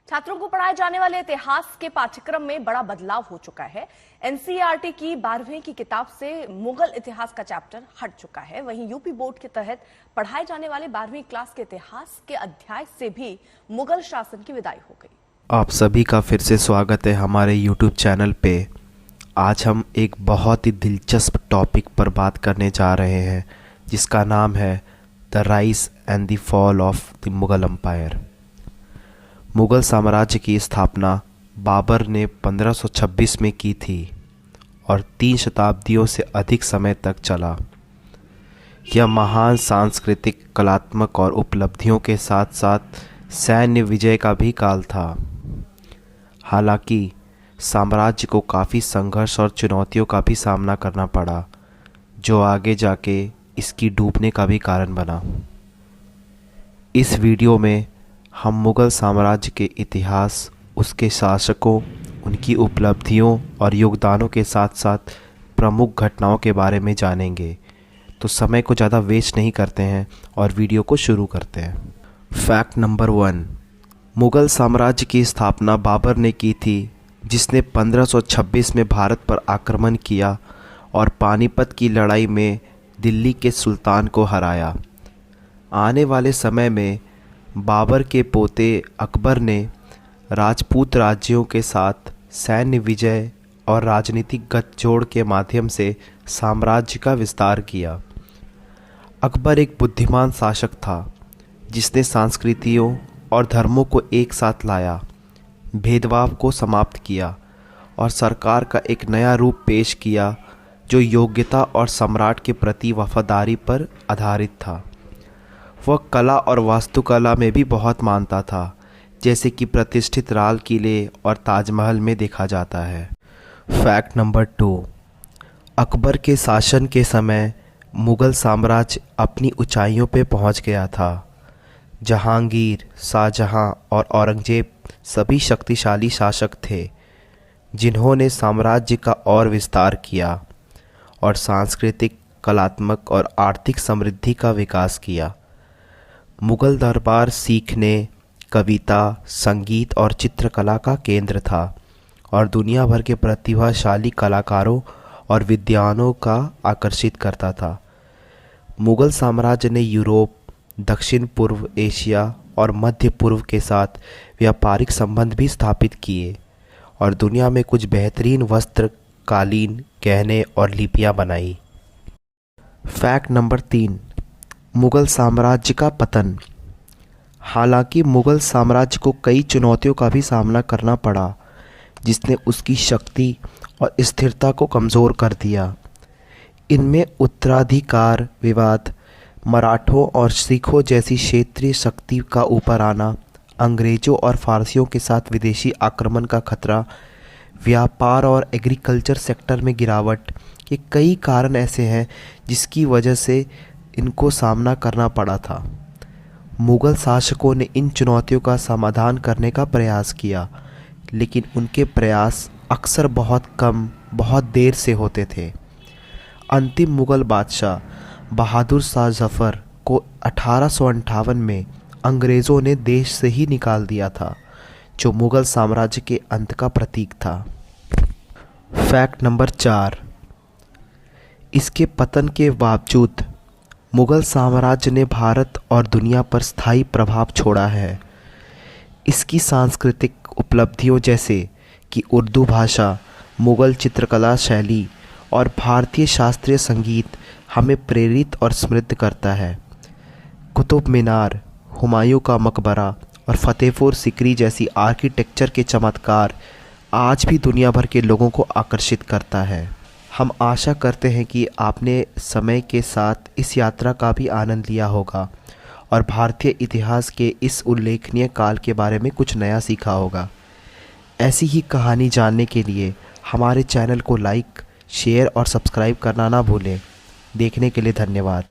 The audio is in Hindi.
छात्रों को पढ़ाए जाने वाले इतिहास के पाठ्यक्रम में बड़ा बदलाव हो चुका है। एनसीईआरटी की 12वीं की किताब से मुगल इतिहास का चैप्टर हट चुका है। वहीं यूपी बोर्ड के तहत पढ़ाए जाने वाले 12वीं क्लास के इतिहास के अध्याय से भी मुगल शासन की विदाई हो गई। आप सभी का फिर से स्वागत है हमारे यूट्यूब चैनल पे। आज हम एक बहुत ही दिलचस्प टॉपिक पर बात करने जा रहे हैं, जिसका नाम है the rise and the fall of the Mughal empire. Mughal साम्राज्य की स्थापना बाबर ने 1526 में की थी और 3 शताब्दियों से अधिक समय तक चला। यह महान सांस्कृतिक, कलात्मक और उपलब्धियों के साथ साथ सैन्य विजय का भी काल था। हालांकि साम्राज्य को काफ़ी संघर्ष और चुनौतियों का भी सामना करना पड़ा, जो आगे जाके इसकी डूबने का भी कारण बना। इस वीडियो में हम मुगल साम्राज्य के इतिहास, उसके शासकों, उनकी उपलब्धियों और योगदानों के साथ साथ प्रमुख घटनाओं के बारे में जानेंगे। तो समय को ज़्यादा वेस्ट नहीं करते हैं और वीडियो को शुरू करते हैं। फैक्ट नंबर 1, मुगल साम्राज्य की स्थापना बाबर ने की थी, जिसने 1526 में भारत पर आक्रमण किया और पानीपत की लड़ाई में दिल्ली के सुल्तान को हराया। आने वाले समय में बाबर के पोते अकबर ने राजपूत राज्यों के साथ सैन्य विजय और राजनीतिक गठजोड़ के माध्यम से साम्राज्य का विस्तार किया। अकबर एक बुद्धिमान शासक था, जिसने संस्कृतियों और धर्मों को एक साथ लाया, भेदभाव को समाप्त किया और सरकार का एक नया रूप पेश किया, जो योग्यता और सम्राट के प्रति वफादारी पर आधारित था। वह कला और वास्तुकला में भी बहुत मानता था, जैसे कि प्रतिष्ठित लाल किले और ताजमहल में देखा जाता है। फैक्ट नंबर 2, अकबर के शासन के समय मुगल साम्राज्य अपनी ऊंचाइयों पर पहुंच गया था। जहांगीर, शाहजहां और औरंगजेब सभी शक्तिशाली शासक थे, जिन्होंने साम्राज्य का और विस्तार किया और सांस्कृतिक, कलात्मक और आर्थिक समृद्धि का विकास किया। मुगल दरबार सीखने, कविता, संगीत और चित्रकला का केंद्र था और दुनिया भर के प्रतिभाशाली कलाकारों और विद्वानों का आकर्षित करता था। मुगल साम्राज्य ने यूरोप, दक्षिण पूर्व एशिया और मध्य पूर्व के साथ व्यापारिक संबंध भी स्थापित किए और दुनिया में कुछ बेहतरीन वस्त्र, कालीन, गहने और लिपियां बनाई। फैक्ट नंबर 3, मुगल साम्राज्य का पतन। हालांकि मुगल साम्राज्य को कई चुनौतियों का भी सामना करना पड़ा, जिसने उसकी शक्ति और स्थिरता को कमज़ोर कर दिया। इनमें उत्तराधिकार विवाद, मराठों और सिखों जैसी क्षेत्रीय शक्ति का ऊपर आना, अंग्रेज़ों और फारसियों के साथ विदेशी आक्रमण का खतरा, व्यापार और एग्रीकल्चर सेक्टर में गिरावट, ये कई कारण ऐसे हैं जिसकी वजह से इनको सामना करना पड़ा था। मुगल शासकों ने इन चुनौतियों का समाधान करने का प्रयास किया, लेकिन उनके प्रयास अक्सर बहुत कम, बहुत देर से होते थे। अंतिम मुगल बादशाह बहादुर शाह जफ़र को 1858 में अंग्रेज़ों ने देश से ही निकाल दिया था, जो मुगल साम्राज्य के अंत का प्रतीक था। फैक्ट नंबर 4, इसके पतन के बावजूद मुगल साम्राज्य ने भारत और दुनिया पर स्थायी प्रभाव छोड़ा है। इसकी सांस्कृतिक उपलब्धियों जैसे कि उर्दू भाषा, मुगल चित्रकला शैली और भारतीय शास्त्रीय संगीत हमें प्रेरित और समृद्ध करता है। कुतुब मीनार, हुमायूं का मकबरा और फतेहपुर सिकरी जैसी आर्किटेक्चर के चमत्कार आज भी दुनिया भर के लोगों को आकर्षित करता है। हम आशा करते हैं कि आपने समय के साथ इस यात्रा का भी आनंद लिया होगा और भारतीय इतिहास के इस उल्लेखनीय काल के बारे में कुछ नया सीखा होगा। ऐसी ही कहानी जानने के लिए हमारे चैनल को लाइक, शेयर और सब्सक्राइब करना ना भूलें। देखने के लिए धन्यवाद।